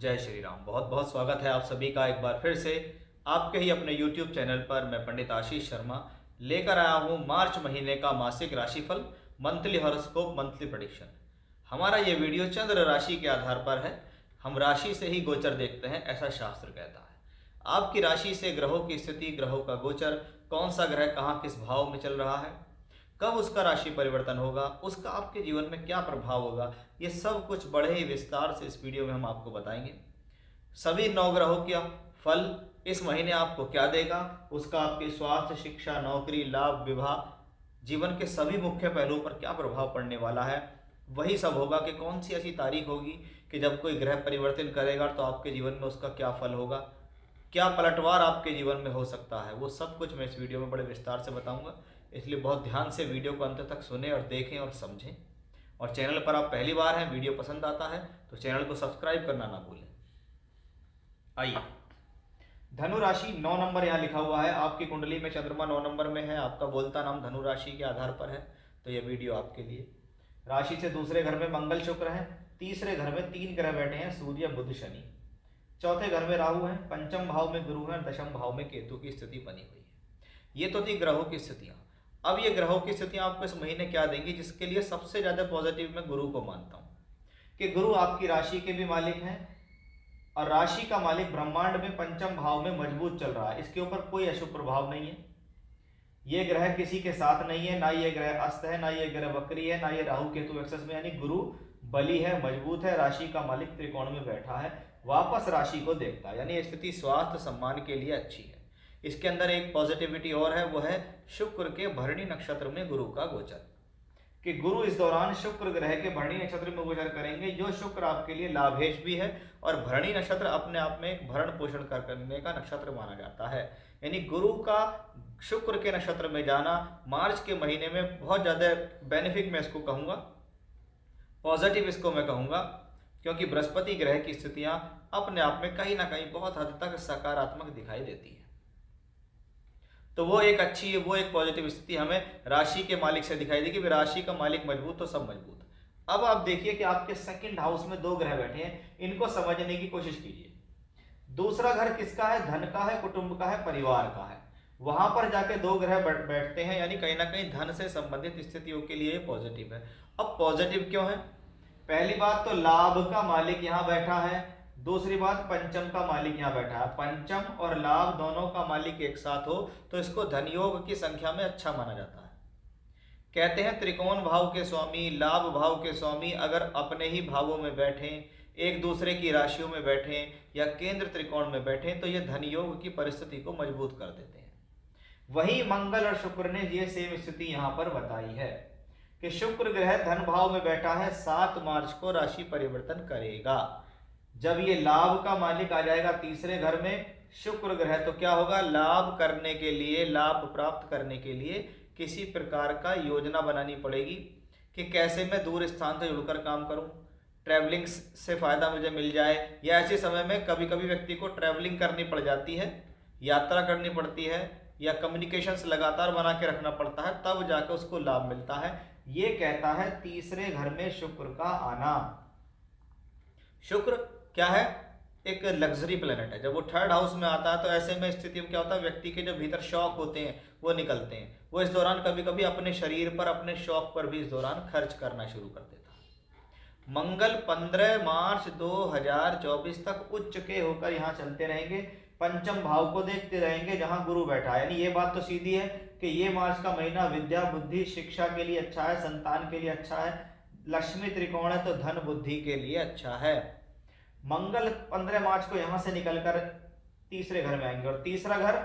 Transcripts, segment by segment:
जय श्री राम। बहुत बहुत स्वागत है आप सभी का एक बार फिर से आपके ही अपने YouTube चैनल पर। मैं पंडित आशीष शर्मा लेकर आया हूँ मार्च महीने का मासिक राशिफल, मंथली हॉरोस्कोप, मंथली प्रेडिक्शन। हमारा ये वीडियो चंद्र राशि के आधार पर है। हम राशि से ही गोचर देखते हैं, ऐसा शास्त्र कहता है। आपकी राशि से ग्रहों की स्थिति, ग्रहों का गोचर, कौन सा ग्रह कहाँ किस भाव में चल रहा है, कब उसका राशि परिवर्तन होगा, उसका आपके जीवन में क्या प्रभाव होगा, ये सब कुछ बड़े ही विस्तार से इस वीडियो में हम आपको बताएंगे। सभी 9 ग्रहों का फल इस महीने आपको क्या देगा, उसका आपके स्वास्थ्य, शिक्षा, नौकरी, लाभ, विवाह, जीवन के सभी मुख्य पहलुओं पर क्या प्रभाव पड़ने वाला है, वही सब होगा। कि कौन सी ऐसी तारीख होगी कि जब कोई ग्रह परिवर्तन करेगा तो आपके जीवन में उसका क्या फल होगा, क्या पलटवार आपके जीवन में हो सकता है, वो सब कुछ मैं इस वीडियो में बड़े विस्तार से बताऊंगा। इसलिए बहुत ध्यान से वीडियो को अंत तक सुने और देखें और समझें। और चैनल पर आप पहली बार हैं, वीडियो पसंद आता है तो चैनल को सब्सक्राइब करना ना भूलें। आइए, धनु राशि 9 नंबर यहाँ लिखा हुआ है। आपकी कुंडली में चंद्रमा 9 नंबर में है, आपका बोलता नाम धनु राशि के आधार पर है, तो यह वीडियो आपके लिए। राशि से दूसरे घर में मंगल शुक्र है, तीसरे घर में 3 ग्रह बैठे हैं, सूर्य बुध शनि, चौथे घर में राहु है, पंचम भाव में गुरु है, दशम भाव में केतु की स्थिति बनी हुई है। ये तो थी ग्रहों की स्थितियां। अब ये ग्रहों की स्थितियां आपको इस महीने क्या देंगी, जिसके लिए सबसे ज्यादा पॉजिटिव मैं गुरु को मानता हूं कि गुरु आपकी राशि के भी मालिक हैं और राशि का मालिक ब्रह्मांड में पंचम भाव में मजबूत चल रहा है। इसके ऊपर कोई अशुभ प्रभाव नहीं है। ये ग्रह किसी के साथ नहीं है, ना ये ग्रह अस्त है, ना ये ग्रह वक्री है, ना ये राहु केतु एक्सेस में, यानी गुरु बली है, मजबूत है, राशि का मालिक त्रिकोण में बैठा है, वापस राशि को देखता है, यानी स्थिति स्वास्थ्य सम्मान के लिए अच्छी है। इसके अंदर एक पॉजिटिविटी और है, वो है शुक्र के भरणी नक्षत्र में गुरु का गोचर। कि गुरु इस दौरान शुक्र ग्रह के भरणी नक्षत्र में गोचर करेंगे, जो शुक्र आपके लिए लाभेश भी है। और भरणी नक्षत्र अपने आप में एक भरण पोषण करने का नक्षत्र माना जाता है। यानी गुरु का शुक्र के नक्षत्र में जाना मार्च के महीने में बहुत ज़्यादा बेनिफिक मैं इसको कहूँगा, पॉजिटिव इसको मैं कहूँगा, क्योंकि बृहस्पति ग्रह की स्थितियाँ अपने आप में कहीं ना कहीं बहुत हद तक सकारात्मक दिखाई देती है। तो वो एक अच्छी, वो एक पॉजिटिव स्थिति हमें राशि के मालिक से दिखाई देगी। राशि का मालिक मजबूत तो सब मजबूत। अब आप देखिए कि आपके सेकंड हाउस में 2 ग्रह बैठे हैं, इनको समझने की कोशिश कीजिए। दूसरा घर किसका है? धन का है, कुटुंब का है, परिवार का है। वहां पर जाके 2 ग्रह बैठते हैं, यानी कहीं ना कहीं धन से संबंधित स्थितियों के लिए पॉजिटिव है। अब पॉजिटिव क्यों है? पहली बात तो लाभ का मालिक यहाँ बैठा है, दूसरी बात पंचम का मालिक यहाँ बैठा है। पंचम और लाभ दोनों का मालिक एक साथ हो तो इसको धन योग की संख्या में अच्छा माना जाता है। कहते हैं त्रिकोण भाव के स्वामी, लाभ भाव के स्वामी अगर अपने ही भावों में बैठे, एक दूसरे की राशियों में बैठे या केंद्र त्रिकोण में बैठे, तो ये धन योग की परिस्थिति को मजबूत कर देते हैं। वही मंगल और शुक्र ने ये सेम स्थिति यहाँ पर बताई है कि शुक्र ग्रह धन भाव में बैठा है, 7 मार्च को राशि परिवर्तन करेगा। जब ये लाभ का मालिक आ जाएगा तीसरे घर में शुक्र ग्रह, तो क्या होगा? लाभ करने के लिए, लाभ प्राप्त करने के लिए किसी प्रकार का योजना बनानी पड़ेगी कि कैसे मैं दूर स्थान से जुड़कर काम करूं, ट्रैवलिंग से फायदा मुझे मिल जाए। या ऐसे समय में कभी कभी व्यक्ति को ट्रैवलिंग करनी पड़ जाती है, यात्रा करनी पड़ती है, या कम्युनिकेशंस लगातार बना के रखना पड़ता है, तब जाकर उसको लाभ मिलता है। ये कहता है तीसरे घर में शुक्र का आना। शुक्र क्या है? एक लग्जरी प्लेनेट है। जब वो थर्ड हाउस में आता है तो ऐसे में स्थिति में क्या होता है, व्यक्ति के जो भीतर शौक होते हैं वो निकलते हैं। वो इस दौरान कभी कभी अपने शरीर पर, अपने शौक पर भी इस दौरान खर्च करना शुरू कर देता है। मंगल 15 मार्च 2024 तक उच्च के होकर यहाँ चलते रहेंगे, पंचम भाव को देखते रहेंगे जहां गुरु बैठा है। यानी ये बात तो सीधी है कि ये मार्च का महीना विद्या, बुद्धि, शिक्षा के लिए अच्छा है, संतान के लिए अच्छा है। लक्ष्मी त्रिकोण है तो धन बुद्धि के लिए अच्छा है। मंगल 15 मार्च को यहां से निकलकर तीसरे घर में आएंगे, और तीसरा घर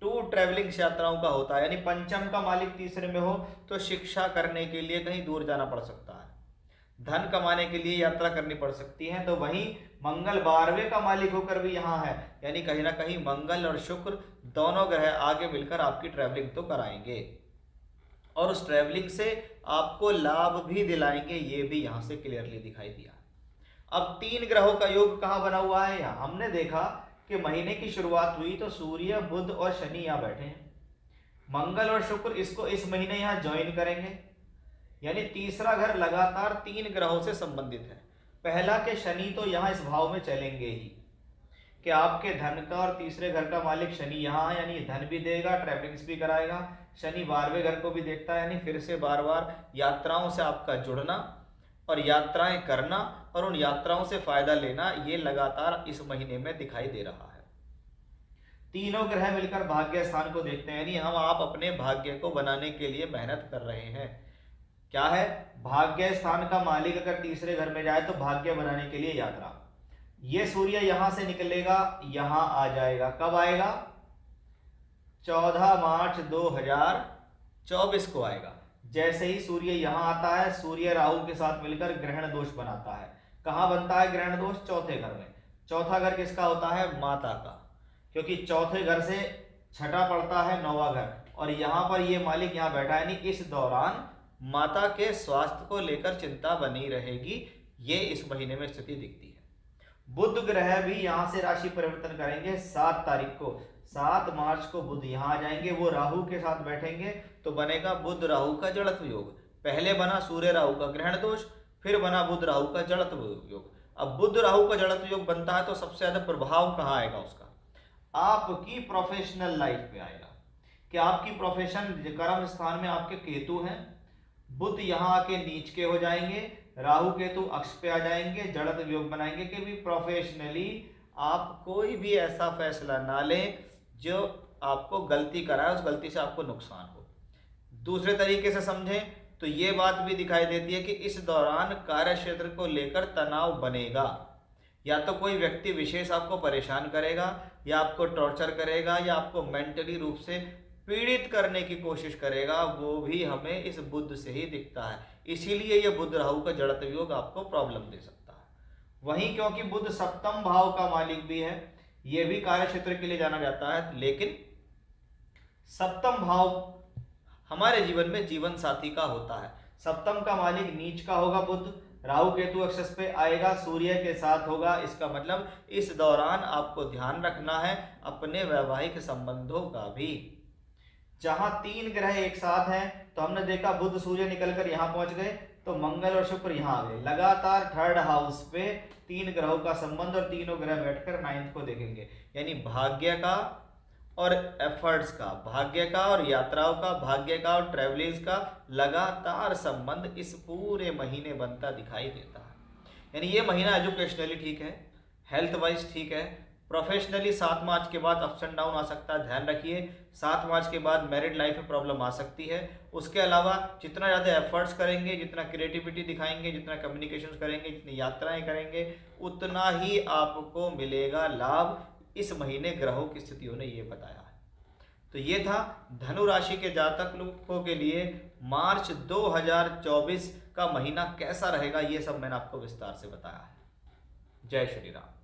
टूर ट्रैवलिंग यात्राओं का होता है। यानी पंचम का मालिक तीसरे में हो तो शिक्षा करने के लिए कहीं दूर जाना पड़ सकता है, धन कमाने के लिए यात्रा करनी पड़ सकती है। तो वहीं मंगल 12वें का मालिक होकर भी यहाँ है, यानी कहीं ना कहीं मंगल और शुक्र दोनों ग्रह आगे मिलकर आपकी ट्रैवलिंग तो कराएंगे और उस ट्रैवलिंग से आपको लाभ भी दिलाएंगे। ये भी यहाँ से क्लियरली दिखाई दिया। अब 3 ग्रहों का योग कहाँ बना हुआ है? यहाँ हमने देखा कि महीने की शुरुआत हुई तो सूर्य, बुध और शनि यहाँ बैठे हैं। मंगल और शुक्र इसको इस महीने यहाँ ज्वाइन करेंगे, यानी तीसरा घर लगातार 3 ग्रहों से संबंधित है। पहला के शनि तो यहाँ इस भाव में चलेंगे ही, कि आपके धन का और तीसरे घर का मालिक शनि यहाँ, यानी धन भी देगा, ट्रैवलिंग्स भी कराएगा। शनि 12वें घर को भी देखता है, यानी फिर से बार बार यात्राओं से आपका जुड़ना और यात्राएं करना और उन यात्राओं से फायदा लेना, ये लगातार इस महीने में दिखाई दे रहा है। तीनों ग्रह मिलकर भाग्य स्थान को देखते हैं, यानी हम आप अपने भाग्य को बनाने के लिए मेहनत कर रहे हैं। क्या है? भाग्य स्थान का मालिक अगर तीसरे घर में जाए तो भाग्य बनाने के लिए यात्रा। ये सूर्य यहां से निकलेगा, यहां आ जाएगा। कब आएगा? 14 मार्च 2024 को आएगा। जैसे ही सूर्य यहां आता है, सूर्य राहु के साथ मिलकर ग्रहण दोष बनाता है। कहां बनता है ग्रहण दोष? चौथे घर में। चौथा घर किसका होता है? माता का, क्योंकि चौथे घर से छठा पड़ता है 9वां घर, और यहां पर ये मालिक यहां बैठा है, यानी इस दौरान माता के स्वास्थ्य को लेकर चिंता बनी रहेगी। ये इस महीने में स्थिति दिखती है। बुध ग्रह भी यहां से राशि परिवर्तन करेंगे 7 तारीख को। 7 मार्च को बुध यहां आ जाएंगे, वो राहु के साथ बैठेंगे, तो बनेगा बुध राहु का जड़त्व योग। पहले बना सूर्य राहु का ग्रहण दोष, फिर बना बुध राहु का जड़त्व योग। अब बुध राहु का जड़त्व योग बनता है तो सबसे ज्यादा प्रभाव कहाँ आएगा उसका? आपकी प्रोफेशनल लाइफ पे आएगा, कि आपकी प्रोफेशन कर्म स्थान में आपके केतु हैं। बुध यहाँ आके नीच के हो जाएंगे, राहु केतु अक्ष पे आ जाएंगे, जड़त्व योग बनाएंगे कि भी प्रोफेशनली आप कोई भी ऐसा फैसला ना लें जो आपको गलती कराए, उस गलती से आपको नुकसान हो। दूसरे तरीके से समझें तो ये बात भी दिखाई देती है कि इस दौरान कार्य क्षेत्र को लेकर तनाव बनेगा। या तो कोई व्यक्ति विशेष आपको परेशान करेगा, या आपको टॉर्चर करेगा, या आपको मेंटली रूप से पीड़ित करने की कोशिश करेगा। वो भी हमें इस बुध से ही दिखता है, इसीलिए ये बुध राहु का जड़त्व योग आपको प्रॉब्लम दे सकता है। वहीं क्योंकि बुध सप्तम भाव का मालिक भी है, ये भी कार्य क्षेत्र के लिए जाना जाता है, लेकिन सप्तम भाव हमारे जीवन में जीवन साथी का होता है। सप्तम का मालिक नीच का होगा बुध, राहु केतु अक्षस पे आएगा, सूर्य के साथ होगा। इसका मतलब इस दौरान आपको ध्यान रखना है अपने वैवाहिक संबंधों का भी। जहां 3 ग्रह एक साथ हैं, तो हमने देखा बुध सूर्य निकलकर यहां पहुंच गए, तो मंगल और शुक्र यहां आ गए। लगातार थर्ड हाउस पे 3 ग्रहों का संबंध, और तीनों ग्रह बैठकर 9th को देखेंगे, यानी भाग्य का और एफर्ट्स का, भाग्य का और यात्राओं का, भाग्य का और ट्रेवलिंग्स का लगातार संबंध इस पूरे महीने बनता दिखाई देता है। यानी ये महीना एजुकेशनली ठीक है, हेल्थ वाइज ठीक है, प्रोफेशनली 7 मार्च के बाद अप्स एंड डाउन आ सकता है, ध्यान रखिए। 7 मार्च के बाद मैरिड लाइफ में प्रॉब्लम आ सकती है। उसके अलावा जितना ज़्यादा एफर्ट्स करेंगे, जितना क्रिएटिविटी दिखाएंगे, जितना कम्युनिकेशन करेंगे, जितनी यात्राएं करेंगे, उतना ही आपको मिलेगा लाभ। इस महीने ग्रहों की स्थितियों ने ये बताया है। तो ये था धनु राशि के जातक लोगों के लिए मार्च 2024 का महीना कैसा रहेगा, ये सब मैंने आपको विस्तार से बताया है। जय श्री राम।